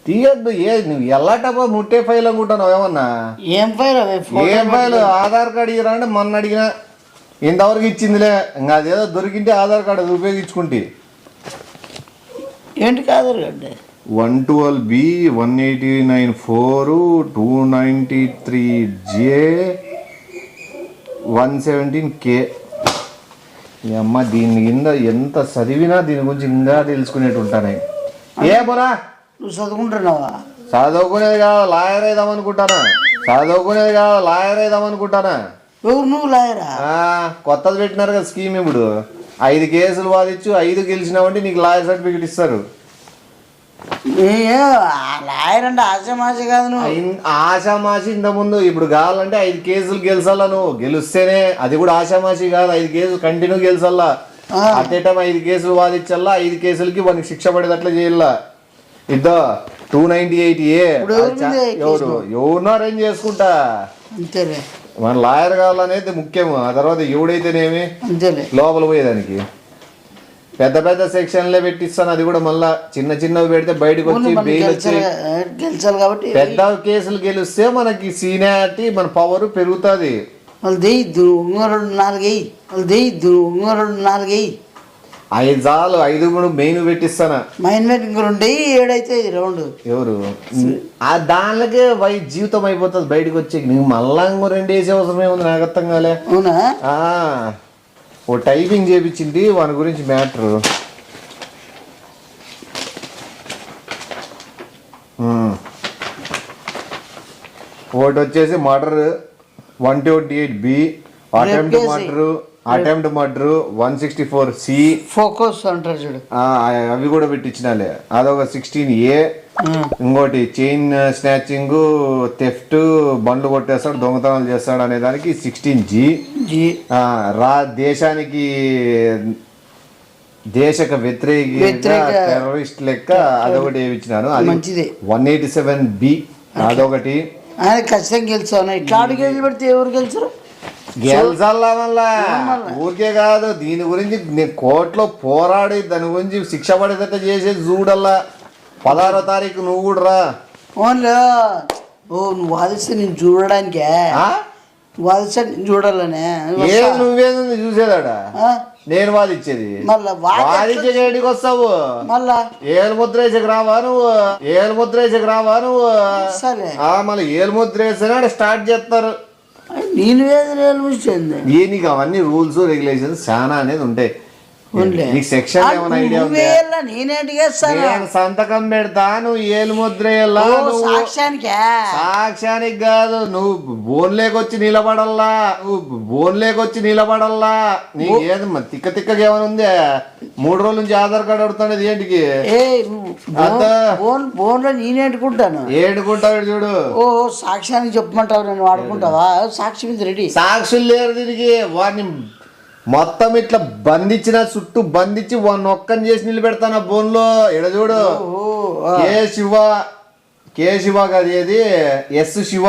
తీయద్దు. నువ్వు ఎల్లాటప్ప ముట్టే ఫైల్ అనుకుంటున్నావు ఏమన్నా? ఏం ఫైల్? ఏం ఫైల్? ఆధార్ కార్డు ఇరా అంటే మొన్న అడిగినా ఇంతవరకు ఇచ్చిందిలే. ఇంకా అదేదో దొరికింటే ఆధార్ కార్డు అది ఉపయోగించుకుంటే. ఏంటి Aadhaar card? 112B 189(4) 293J 117K. ఈ అమ్మ దీని కింద ఎంత చదివినా దీని గురించి ఇంకా తెలుసుకునేట్టు ఉంటానే. ఏ పోరా నువ్వు చదువుకుంటున్నావా? చదువుకునేది కాదు, లాయర్ అయిదామనుకుంటానా. చదువుకునేది కాదు, లాయర్ అయిదామనుకుంటానా. ఎవరు నువ్వు లాయరా? కొత్తది పెట్టినారు కదా స్కీమ్. ఇప్పుడు 5 కేసులు వాదించు, 5 గెలిచినావంటే నీకు లాయర్ సర్టిఫికేట్ ఇస్తారు. లాయర్ అంటే ఆశామాషి కాదు. నువ్వు ఆశామాషి ఇంతకుముందు. ఇప్పుడు కావాలంటే 5 కేసులు గెలిచాలా. నువ్వు గెలిస్తేనే అది కూడా ఆశామాషి కాదు. 5 కేసులు కంటిన్యూ గెలిచాలా. అట్ ఏ టైం 5 కేసులు వాదించాలా. 5 కేసులకి మనకి శిక్ష పడేటట్లు చేయాలా. ఇద్దో 298A. ఎవరినో అరేంజ్ చేసుకుంటా అంతేలే. మన లాయర్ కావాలనేది ముఖ్యము. ఆ తర్వాత ఎవడైతేనేమి అంతేలే లోపల పోయేదానికి పెద్ద పెద్ద సెక్షన్లే పెట్టిస్తాను. అది కూడా మళ్ళా చిన్న చిన్నవి పెడితే బయటకు వచ్చి బెయిల్ వచ్చి గెలిచాలి కాబట్టి పెద్ద కేసులు గెలిస్తే మనకి సీనియారిటీ, మన పవర్ పెరుగుతుంది. వాళ్ళు దేయిద్దు 4 5 చాలు. 5 కూడా మెయిన్ పెట్టిస్తానా. మైన్ మీద ఇంకో 2 7 అయితే 2. ఎవరు ఆ దానికే జీవితం అయిపోతుంది బయటకు వచ్చి. నీకు మళ్ళా ఇంకో 2 వేసే అవసరం ఏముంది నాకు అర్థం కాలే. అవునా? ఓ టైపింగ్ చేయించింది వాని గురించి మ్యాటర్. ఒకటి వచ్చేసి murder 128B, attempt murder 164C, focus అంటారు చూడు. అవి కూడా పెట్టించినాలే. అదొక 16A. ఇంకోటి చైన్ స్నాచింగ్, థెఫ్ట్, బండ్లు కొట్టేస్తాడు, దొంగతనాలు చేస్తాడు అనే దానికి 16G. దేశానికి దేశక వ్యతిరేక టెర్రరిస్ట్ లెక్క అదొకటి ఇచ్చినాను. అది 187B. అదొకటి. ఖచ్చితంగా గెలిచాను. ఇట్లా అడిగి పెడితే ఎవరు గెలిచారు? గెలిచాలా మళ్ళా. ఊరికే కాదు, దీని గురించి నేను కోర్టులో పోరాడి దాని గురించి శిక్ష పడేదట చేసేది చూడల్లా. 16వ తారీఖు నువ్వు కూడా రా. ఓన్లే నువ్వు వాదిస్తే నేను చూడడానికే. వాదిస్తే నేను చూడాలనే. నువ్వేంది చూసేదాడా? నేను వాదించేది. మళ్ళా వాదించేటికి వస్తావు. మళ్ళా ఏలు ముద్ర వేసేకి రావా నువ్వు? సరే. మళ్ళీ ఏలు ముద్ర వేసేనాడు స్టార్ట్ చేస్తారు. నేను నీకు అవన్నీ రూల్స్ రెగ్యులేషన్స్ చాలా అనేది ఉంటాయి. నీకు సెక్షన్ ఏమైనా ఐడియా ఉంది? నేను సంతకం పెడతా, నువ్వు ఏలు ముద్ర సాక్ష్యానికి కాదు. నువ్వు బోన్లేకొచ్చి నిలబడల్లా. నీకు ఏది తిక్క తిక్కగా ఏమైనా ఉంది? 3 రోజుల నుంచి ఆధార్ కార్డు అడుగుతాడు. ఏంటికి నేనేంటుకుంటాను? ఏడుకుంటావు చూడు. సాక్ష్యానికి చెప్పమంటావు, నేను వాడుకుంటావా? సాక్షి మీద రెడీ. సాక్షులు లేరు దీనికి. వాడిని మొత్తం ఇట్లా బంధించిన, చుట్టూ బంధించి ఒక్కని చేసి నిలబెడతాను ఆ బోన్లో. ఎడ చూడు. కే శివ కాదు, ఏది ఎస్ శివ.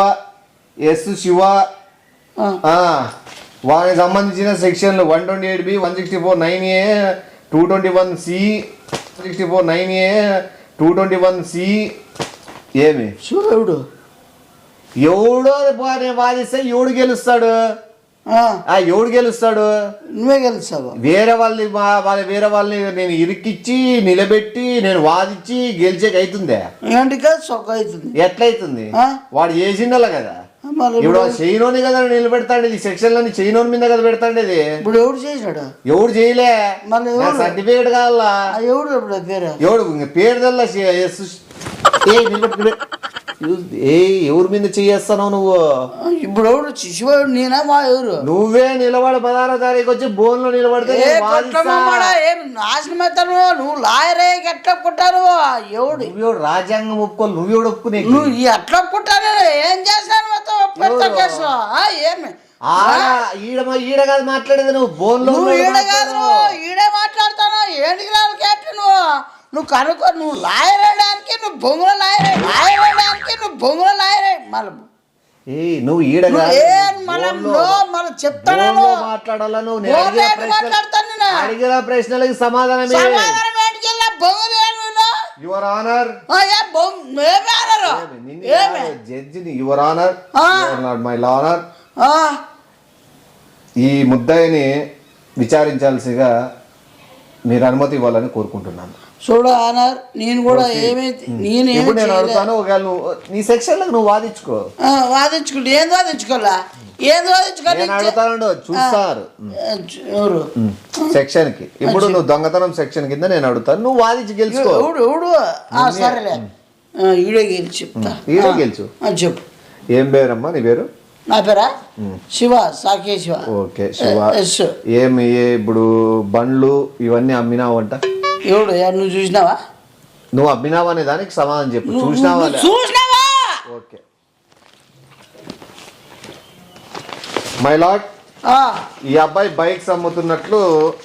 వానికి సంబంధించిన సెక్షన్లు 128B 164(9A) 221C 164(9A) 221C. ఏమి ఎవడో వాదిస్తే ఎవడు గెలుస్తాడు? నువ్వే గెలుస్తావు. వేరే వాళ్ళని నేను ఇరికిచ్చి నిలబెట్టి నేను వాదించి గెలిచేకి అవుతుందే? ఎట్లయితుంది? వాడు చేసిండలా కదా. ఇప్పుడు చైనోని కదా నిలబెడతాడు. ఈ సెక్షన్ లోని చైనోని మీద కదా పెడతాండేది. ఇప్పుడు ఎవడు చేసాడు? ఎవడు చేయలే. సర్టిఫికేట్ కావాలా? ఎవడు పేరు తెల్లా. ఎవరి మీద చేస్తావు నువ్వు? ఇప్పుడు శిశువాడు నేనా? ఎవరు? నువ్వే నిలబడి 16వ తారీఖు వచ్చి బోన్లో నిలబడితే నాశనమవుతాను. నువ్వు లాయరే ఎట్లా పుట్టారు? ఎవడు రాజ్యాంగం ఒప్పుకోవాలి. నువ్వు ఒప్పుకునే నువ్వు ఎట్లా పుట్టాను? ఏం చేశాను? ఏమి ఈడ కాదు మాట్లాడేది. నువ్వు బోన్లో ఈడే మాట్లాడతాను. ఏంటి నువ్వు కనుక్కో. నువ్వు లాయర్ అయ్యడానికి నువ్వు బొంగుల లాయరే. మళ్ళీ నువ్వు ఈడ చెప్తాను మాట్లాడాలను. అడిగిన ప్రశ్నలకి సమాధానం యువర్ ఆనర్, జడ్జిని యువర్ ఆనర్, మై లానర్, ఈ ముద్దాయిని విచారించాల్సిగా మీరు అనుమతి ఇవ్వాలని కోరుకుంటున్నాను. చూడు ఆనర్, నేను కూడా ఏమైతే ఇప్పుడు నేను అడుగుతాను, ఒకవేళ నువ్వు నీ సెక్షన్ నువ్వు వాదించుకో. వాదించుకుంటే ఏం వాదించుకోవాలా? ఏం వాదించుకోవాలి? అడుగుతాను, చూస్తారు సెక్షన్ కి. ఇప్పుడు నువ్వు దొంగతనం సెక్షన్ కింద నేను అడుగుతాను, నువ్వు వాదించి గెలుచుకో. సరేలే, ఈడే గెలిచి చెప్తా. ఈడే గెలుచు. చెప్పు. ఏం పేరమ్మా నీ పేరు? నా పేరా శివ, సాకే శివ. ఓకే శివ. ఏమి ఇప్పుడు బండ్లు ఇవన్నీ అమ్మినావంట? ఎవడు? నువ్వు చూసినావా? నువ్వు అమ్మినావా అనే దానికి సమాధానం చెప్పు. చూసినావా? ఓకే మై లార్డ్, ఈ అబ్బాయి బైక్స్ అమ్ముతున్నట్లు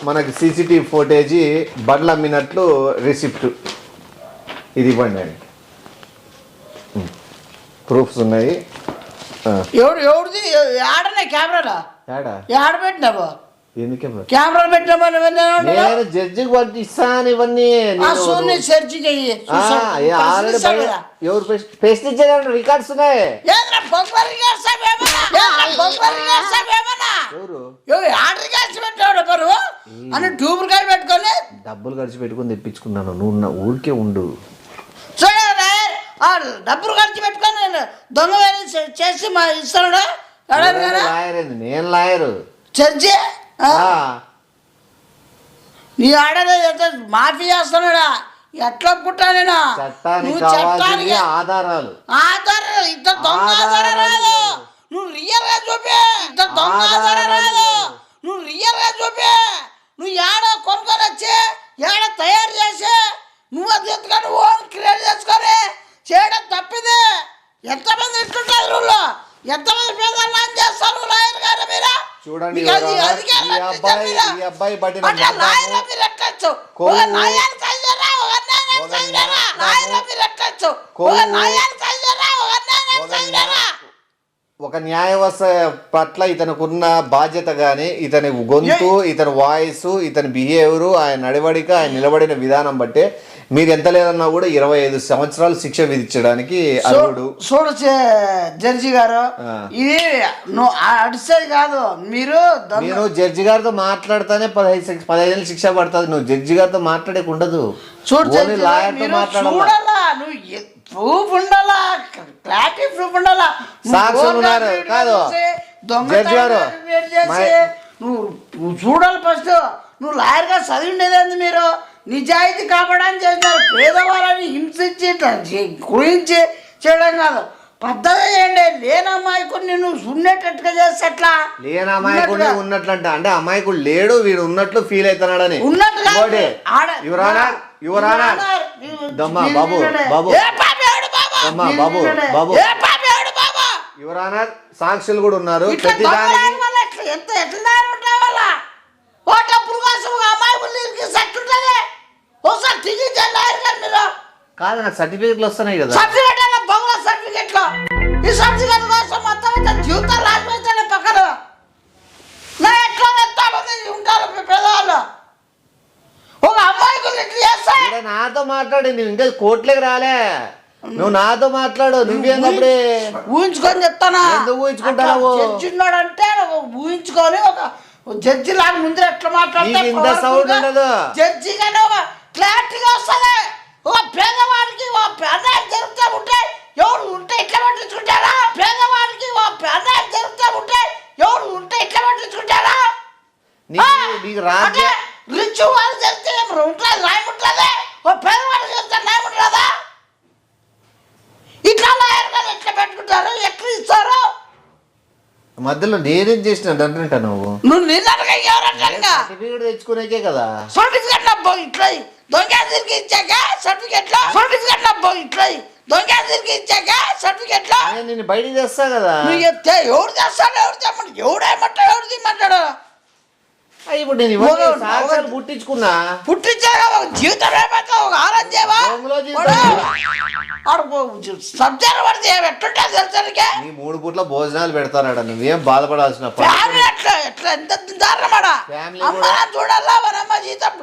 మనకి సీసీటీవీ ఫుటేజీ, బండ్లు అమ్మినట్లు రిసిప్ట్ ఇది ఇవ్వండి అండి. ప్రూఫ్స్ ఉన్నాయి. ఎవరిది? ఆడనే కెమెరాలా? ఆడ పెట్టినావు? ఎందుకే కెమెరాలు పెట్టినా? నేను జడ్జికి పంపిస్తాను ఇవన్నీ. ఎవరు పేస్ట్ ఇచ్చారు? రికార్డ్స్ ఉన్నాయి. డబ్బులు ఖర్చు పెట్టుకుని తెప్పించుకున్నాను. నువ్వు ఊరికే ఉండు. డబ్బులు ఖర్చు పెట్టుకొని దొంగ చేసి మా ఇస్తాడు. లాయర్ ఏంది? నేను లాయరు. చర్చి నీ ఆడనే మాఫీ చేస్తున్నాడా? ఎట్లా పుట్టానేనా? చట్టానికి ఆధారాలు ఇంత దొంగ ఆధారం రాదు. నువ్వు రియల్ గా చూపి. ఇంత దొంగ ఆధారం రాదు. నువ్వు రియల్ గా చూపి. నువ్వు ఏడ కొనుక్కొని వచ్చి ఏడ తయారు చేసి నువ్వు అది ఎత్తుకొని ఓన్ క్రియేట్ చేసుకొని చేయడం తప్పిది. ఎంతమంది ఇట్లుంటారు ఊళ్ళో? ఎంతమంది పేదలు చేస్తారు లాయర్ గారు? మీరా చూడండి, ఒక న్యాయ వ్యవస్థ పట్ల ఇతనుకున్న బాధ్యత కానీ, ఇతని గొంతు, ఇతని వాయిస్, ఇతని బిహేవియర్, ఆయన నడవడిక, ఆయన నిలబడిన విధానం బట్టే మీరు ఎంత లేదన్నా కూడా 25 సంవత్సరాలు శిక్ష విధించడానికి అర్హుడు. చూడొచ్చే జడ్జి గారు, ఇది అడిసేది కాదు. నేను జడ్జి గారితో మాట్లాడితేనే 15 ఏళ్ళు శిక్ష పడుతుంది. నువ్వు జడ్జి గారితో మాట్లాడేకి ఉండదు. లాయర్తో మాట్లాడాలా? ప్రూఫ్ ఉండాలా, క్లారిటీ ప్రూఫ్ ఉండాలా. సాక్షులు ఉన్నారు కాదు జడ్జి గారు. నువ్వు చూడాలి ఫస్ట్. నువ్వు లాయర్ గా చదివి ఉండేది. మీరు నిజాయితీ కాపాడని చేసినారు. పేదవాళ్ళని హింసించి గురించి చేయడం కాదు, పద్ధతి చేయండి. లేని అమాయకుడిని నువ్వు ఉన్నట్టుగా చేస్తే ఎట్లా? లేని అమాయకుడిని ఉన్నట్లు అంటే అమాయకుడు లేడు, వీడు ఉన్నట్లు ఫీల్ అవుతున్నాడని. యువరానర్, సాక్షులు కూడా ఉన్నారు. ఎంత ఎట్లా ఓటప్పుడు కోసం అమాయకులు ఒకసారి టికెట్ మీరు కాదు, నాకు సర్టిఫికెట్లు వస్తున్నాయి కదా. సర్టిఫికెట్ బొంగ సర్టిఫికెట్లు. ఈ సర్టిఫికెట్ కోసం మొత్తం జీవితాలు రాసిపోతానే పక్కన. నా ఎట్లా ఉంటారు పేదవాళ్ళు. ఒక అమ్మాయికులు ఎట్లా చేస్తా? నాతో మాట్లాడి నువ్వు ఇంకా కోర్టులోకి రాలే. నువ్వు నాతో మాట్లాడు. నువ్వేందప్పుడే ఊహించుకొని చెప్తానా? ఎందుకు ఊహించుకుంటావు? జడ్జి ఉన్నాడంటే ఊహించుకొని ఒక జడ్జి లాగా ముందు ఎట్లా మాట్లాడతాడు? జడ్జి కానీ ఒక క్లారిటీగా వస్తుంది. ఒక పేదవాడికి అన్యాయం జరుగుతూ ఉంటే ఎవరు ఉంటే ఇట్లా పట్టించుకుంటారా? పేదవాడికి అన్యాయం జరుగుతూ ఉంటే ఎవరు ఉంటే ఇట్లా పట్టించుకుంటారా? రిచ్ వాళ్ళు జరిగితే ఉంటుంది, న్యాయం ఉంటుంది. ఒక పేదవాడికి జరిగితే న్యాయం ఉంటుందా? ఇట్లా ఎట్లా పెట్టుకుంటారు? ఎట్లా ఇస్తారు? మధ్యలో నేనేం చేసిన అంటా నువ్వు సర్టిఫికెట్ తెచ్చుకునేకే కదా. సర్టిఫికెట్ ఇట్లా దొంగ తిరిగి ఇచ్చాక సర్టిఫికెట్ ఇట్లా దొంగ తిరిగి ఇచ్చాక సర్టిఫికెట్ నేను బయటికి తెస్తా కదా. ఎవరు చేస్తాడు? ఎవరు చెప్పండి? ఎవడేమంటాడు? ఎవరు తీయమంటాడు? ఇప్పుడు నేను పుట్టించుకున్నా. పుట్టించాక ఒక జీవితం ఏమైతే ఒక ఆరం చేయవా? సబ్జెక్ట్ పడితే ఎట్లుంటే తెలుసా? నీ 3 పూట్ల భోజనాలు పెడతారా? నువ్వేం బాధపడాల్సిన ఎట్లా ఎంత దారుణమాడా? అమ్మ చూడాలా? మనమ్మ జీతం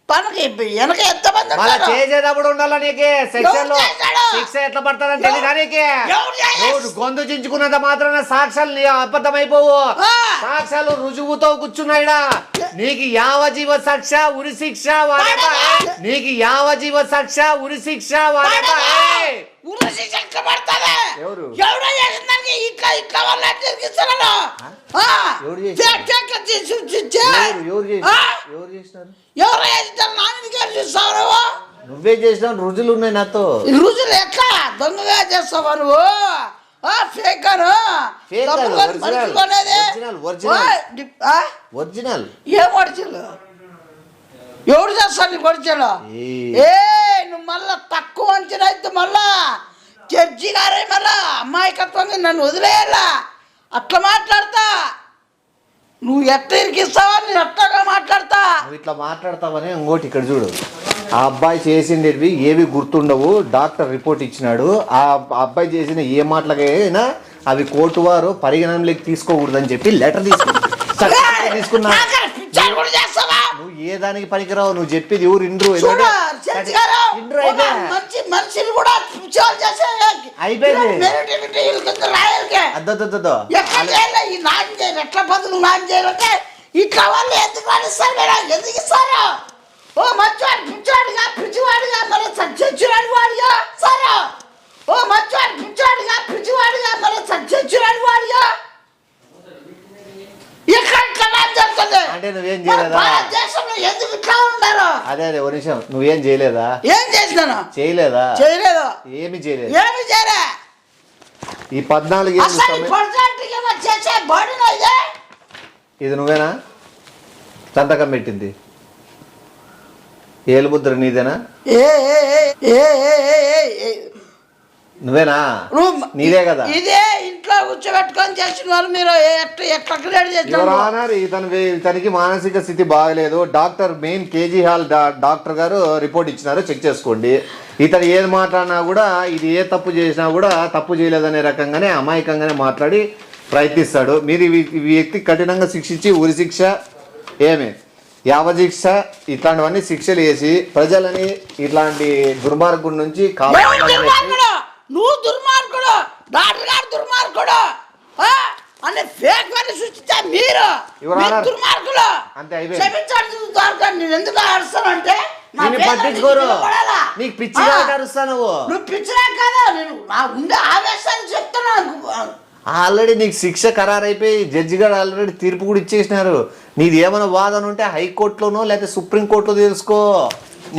పనికి వెనక ఎంతమంది మళ్ళా ఉంటారు? చేసేటప్పుడు ఉండాలా నీకే సెక్షన్ లో ఎవరు చేశాడు? శిక్ష ఎట్లా పడతారని తెలియదా నీకే? ఎవరు చేశాడు? నువ్వు గొంతు చించుకున్నంత మాత్రాన సాక్ష్యాలు అబద్ధమైపోవు. ఆ. సాక్ష్యాలు రుజువుతో కూర్చున్నాయిడా. నీకు యావజీవ శిక్ష ఉరి శిక్ష వాడేబా. నీకు యావజీవ శిక్ష ఉరి శిక్ష వాడేబా. ఊరు శిక్ష ఎట్లా పడుతుంది? ఎవరు? ఎవడో చేసిన దానికి ఇట్లా ఇట్లా వాళ్ళ తిరిగిస్తున్నాడు. ఎవరు చేశారు? ఎవరు చేసినారు? ఎవరు చేస్తారు? నాన్నకి చూస్తావు నువ్వు? నువ్వే చేసినావు. రుజువులు ఉన్నాయి నాతో. ఈ రుజులు ఎట్లా దొంగగా చేస్తావా నువ్వు? ఫేకరు ఫేక్ కాదు, ఒరిజినల్, ఒరిజినల్. ఏం ఒడిచలు? ఎవడు చేస్తాను నీకు ఒడిచలు? ఏ నువ్వు మళ్ళా తక్కువ అంచనా అయితే మళ్ళా జడ్జి గారే మళ్ళా అమాయకత్వంగా నన్ను వదిలేయాలా? అట్లా మాట్లాడతా. నువ్వు ఎట్లా ఇరికిస్తావా? నేను అట్లాగా మాట్లాడతా. నువ్వు ఇట్లా మాట్లాడతావని ఇంకోటి ఇక్కడ చూడు. ఆ అబ్బాయి చేసిండేవి ఏవి గుర్తుండవు. డాక్టర్ రిపోర్ట్ ఇచ్చినాడు. ఆ అబ్బాయి చేసిన ఏ మాటలకైనా అవి కోర్టు వారు పరిగణనలోకి తీసుకోకూడదని చెప్పి లెటర్ తీసుకున్నా. నువ్వు ఏ దానికి పనికిరావు. నువ్వు చెప్పేది ఎవరు ఇండ్రు మంచి మనుషులు కూడా అయిపోయింది. ఎట్లా బదులు నాయం చేయాలంటే ఇట్లా వాళ్ళు ఎందుకు రాణిస్తారు? ఎందుకు ఇస్తారు? ఓ మంచివాడు పిచ్చివాడుగా పిచ్చివాడుగా మరి చచ్చివాడు వాడుగా సరే. ఓ మంచివాడు పిచ్చివాడుగా పిచ్చివాడుగా మరి చచ్చివాడు వాడుగా ఇక్కడ జరుగుతుంది. అంటే నువ్వేం చేయలేదా? దేశంలో ఎందుకు ఇట్లా ఉంటారు? అదే అదే ఒక నిమిషం. నువ్వేం చేయలేదా? ఏం చేసినాను? చేయలేదా? చేయలేదు. ఏమి చేయలేదు. ఏమి చేయలే. ఈ 14 చేసే బాడీలో ఇది నువ్వేనా సంతకం పెట్టింది? ఏలుముద్ర నీదేనా? నువ్వేనా? నీదే కదా. ఇదే ఇంట్లో కూర్చోబెట్టుకొని చేసిన వాళ్ళు మీరు ఎట్లా క్రియేట్ చేస్తారు? ఇతనికి మానసిక స్థితి బాగలేదు. Doctor main KG hall doctor గారు రిపోర్ట్ ఇచ్చినారు, చెక్ చేసుకోండి. ఇతను ఏది మాట్లాడినా కూడా ఇది ఏ తప్పు చేసినా కూడా తప్పు చేయలేదనే రకంగానే అమాయకంగానే మాట్లాడి ప్రయత్నిస్తాడు. మీరు ఈ వ్యక్తి కఠినంగా శిక్షించి ఉరి శిక్ష ఏమి యావశిక్ష ఇట్లాంటివన్నీ శిక్షలు వేసి ప్రజలని ఇట్లాంటి దుర్మార్గుడి నుంచి నువ్వు దుర్మార్గుడు, డాక్టర్ గారు దుర్మార్గుడు అనే ఫేక్ వారిని సృష్టించా మీరు దుర్మార్గులు. అంతే అయిపోయింది. నేను ఎందుకు అరుస్తానంటే పట్టించుకోరు. నీకు పిచ్చిగా అరుస్తా. నువ్వు పిచ్చినా కదా, నేను నా ఉండే ఆవేశాన్ని చెప్తున్నాను. ఆల్రెడీ నీకు శిక్ష ఖరారైపోయి జడ్జి గారు ఆల్రెడీ తీర్పు కూడా ఇచ్చేసినారు. నీది ఏమైనా వాదన ఉంటే హైకోర్టులోనో లేకపోతే సుప్రీంకోర్టులో తెలుసుకో.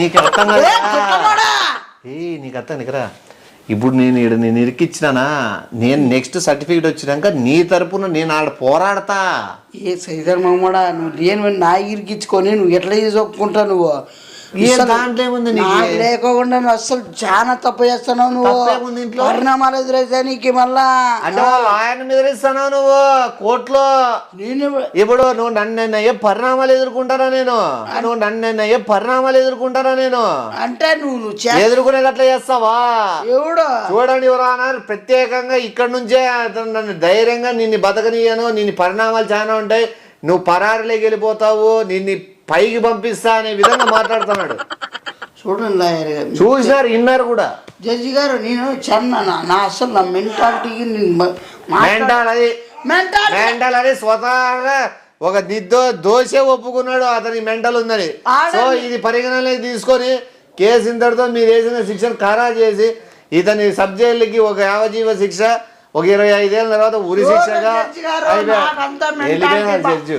నీకు అర్థం కదా? నీకు అర్థం నికరా. ఇప్పుడు నేను ఇరికిచ్చినానా, నేను నెక్స్ట్ సర్టిఫికేట్ వచ్చినాక నీ తరపున నేను ఆడ పోరాడతా. ఏ సైదర్ మామూడా నువ్వు లేని నా ఇరికించుకొని నువ్వు ఎట్లా ఒప్పుకుంటావు? నువ్వు దాంట్లో ఏముంది? లేకోకుండా నువ్వు అసలు చాలా తప్పు చేస్తున్నావు. నువ్వు పరిణామాలు ఎదురైతే నీకు మళ్ళా అంటే ఆయన ఎదురిస్తున్నావు నువ్వు కోర్టులో. నేను ఇప్పుడు నువ్వు నన్ను ఏ పరిణామాలు ఎదుర్కొంటారా? నువ్వు నన్ను ఏ పరిణామాలు ఎదుర్కొంటారా? అంటే నువ్వు ఎదుర్కొనేది అట్లా చేస్తావా? ఎవడు చూడండి ఎవరన్నారు ప్రత్యేకంగా ఇక్కడ నుంచే నన్ను ధైర్యంగా నిన్ను బతకనీయను, నిన్ను పరిణామాలు చాలా ఉంటాయి, నువ్వు పరారిలోకి వెళ్ళిపోతావు, నిన్ను పైకి పంపిస్తా అనే విధంగా మాట్లాడుతున్నాడు. చూడండి చూసినారు, విన్నారు కూడా జడ్జి గారు. నేను నా అసలు నా మెంటాలిటీకి మెంటల్ అది స్వతహాగా ఒక దోష ఒప్పుకున్నాడు అతనికి మెంటల్ ఉందని. సో ఇది పరిగణనలోకి తీసుకొని కేసు ఇంతటితో మీరు వేసిన శిక్షను ఖరారు చేసి ఇతని సబ్ జైలుకి ఒక యావజీవ శిక్ష, ఒక 25 ఏళ్ళ తర్వాత ఉరి శిక్షగా వెళ్ళిపోయినారు జడ్జి.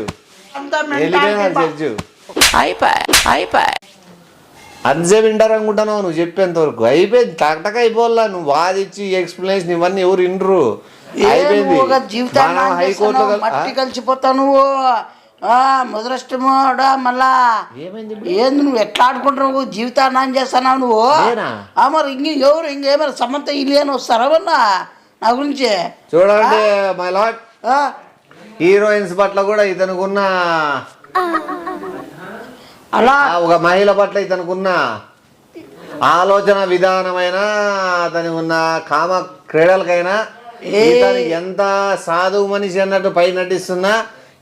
అంతే వింటారు అనుకుంటున్నావు నువ్వు చెప్పేంత వరకు. అయిపోయింది, టక్ అయిపోవాలా. నువ్వు వాదిచ్చి ఎక్స్ప్లెనేషన్ ఇవన్నీ ఎవరు వినరు. అయిపోయింది. హైకోర్టులో మట్టి కలిసిపోతావు నువ్వు. ముదరష్టమోడా మళ్ళా ఏంది నువ్వు ఎట్లా ఆడుకుంటున్నావు? జీవితాన్ని చేస్తున్నావు నువ్వు. మరి ఇంకేమైనా సమంత ఇల్లు అని వస్తారా నా గురించి? చూడండి మై లార్డ్, హీరోయిన్స్ పట్ల కూడా ఇతనుకున్న అలా ఒక మహిళ పట్ల ఇతనుకున్న ఆలోచన విధానమైన అతనికి ఉన్న కామ క్రీడలకైనా ఇతను ఎంత సాధువు మనిషి అన్నట్టు పై నటిస్తున్నా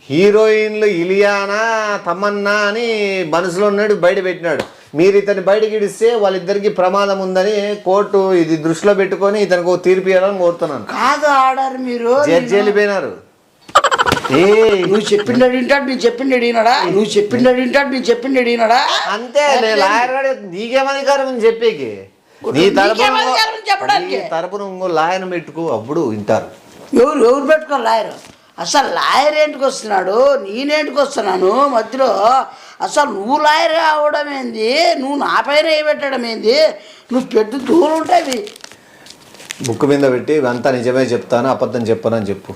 హీరోయిన్లు ఇలియానా తమన్నా అని మనసులో ఉన్నాడు, బయట పెట్టినాడు. మీరు ఇతన్ని బయటకి ఇడిస్తే వాళ్ళిద్దరికి ప్రమాదం ఉందని కోర్టు ఇది దృష్టిలో పెట్టుకొని ఇతనికి ఒక తీర్పు ఇవ్వాలని కోరుతున్నాను. కాదు ఆడారు మీరు జడ్జి వెళ్ళిపోయినారు. నువ్వు చెప్పిండు అడిగినాడు, నేను చెప్పిండు అడిగినాడా? నువ్వు చెప్పిండు అడిగినాడు, నేను చెప్పిండు అడిగినాడా? అంతే. లాయర్ గారు నీకేమధికారం అని చెప్పేకి, నీ తరపున ఇంకో లాయర్ పెట్టుకో, అప్పుడు వింటారు. ఎవరు పెట్టుకో లాయర్? అసలు లాయర్ ఏంటికి వస్తున్నాడు, నేనేంటికి వస్తున్నాను మధ్యలో? అసలు నువ్వు లాయర్ అవడం ఏంది, నువ్వు నా పైన వేయబెట్టడం ఏంది? నువ్వు పెట్టు దూరం ఉంటాయి. బుక్ మీద పెట్టి అంతా నిజమే చెప్తాను, అబద్ధం చెప్పనని చెప్పు.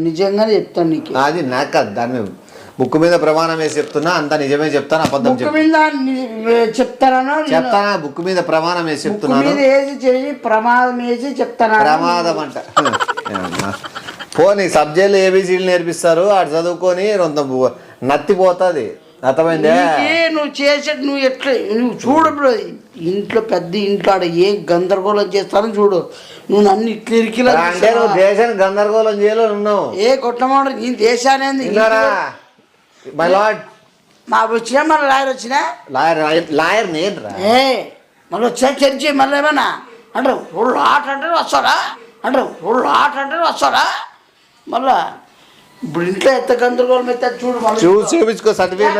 నిజంగానే చెప్తాను నీకు. అది నాకు కాదు, దాని బుక్ మీద ప్రమాణం వేసి చెప్తున్నా, అంతా నిజమే చెప్తాను, అబద్ధం చెప్తాను చెప్తానా? బుక్ మీద ప్రమాణం వేసి చెప్తున్నాను. ప్రమాదం వేసి చెప్తాను. ప్రమాదం అంట పోనీ సబ్జెక్టులు ఏబిసిడీలు నేర్పిస్తారు, ఆడు చదువుకొని కొంత నత్తిపోతుంది. అర్థమైందే? నువ్వు చేసే నువ్వు ఎట్లా నువ్వు చూడు, ఇంట్లో పెద్ద ఇంట్లో ఆడ ఏం గందరగోళం చేస్తానని చూడు. నువ్వు నన్ను ఇట్లా ఇరికిలా అంటే నువ్వు దేశాన్ని గందరగోళం చేయాలో ఉన్నావు. ఏ కొట్టమాడు నీ దేశాన్ని మై లార్డ్ మా వచ్చినా మళ్ళీ లాయర్ వచ్చినా లాయర్ నేనురా. మళ్ళీ వచ్చా చర్చి మళ్ళీ ఏమన్నా అంటే ఫుల్ ఆట అంటే వస్తాడా, అంటే ఫుల్ ఆట అంటే వస్తాడా? మళ్ళా ఇప్పుడు ఇంట్లో ఎంత గందరగోళం అయితే చూడు. చూసి చూపించుకో సర్టిఫికేట్.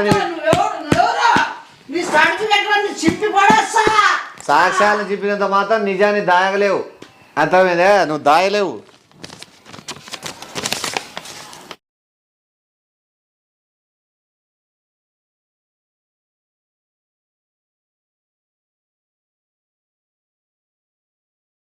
సాక్ష్యాలు చెప్పినంత మాత్రం నిజాన్ని దాయగలేవు. అర్థమైందే? నువ్వు దాయలేవు.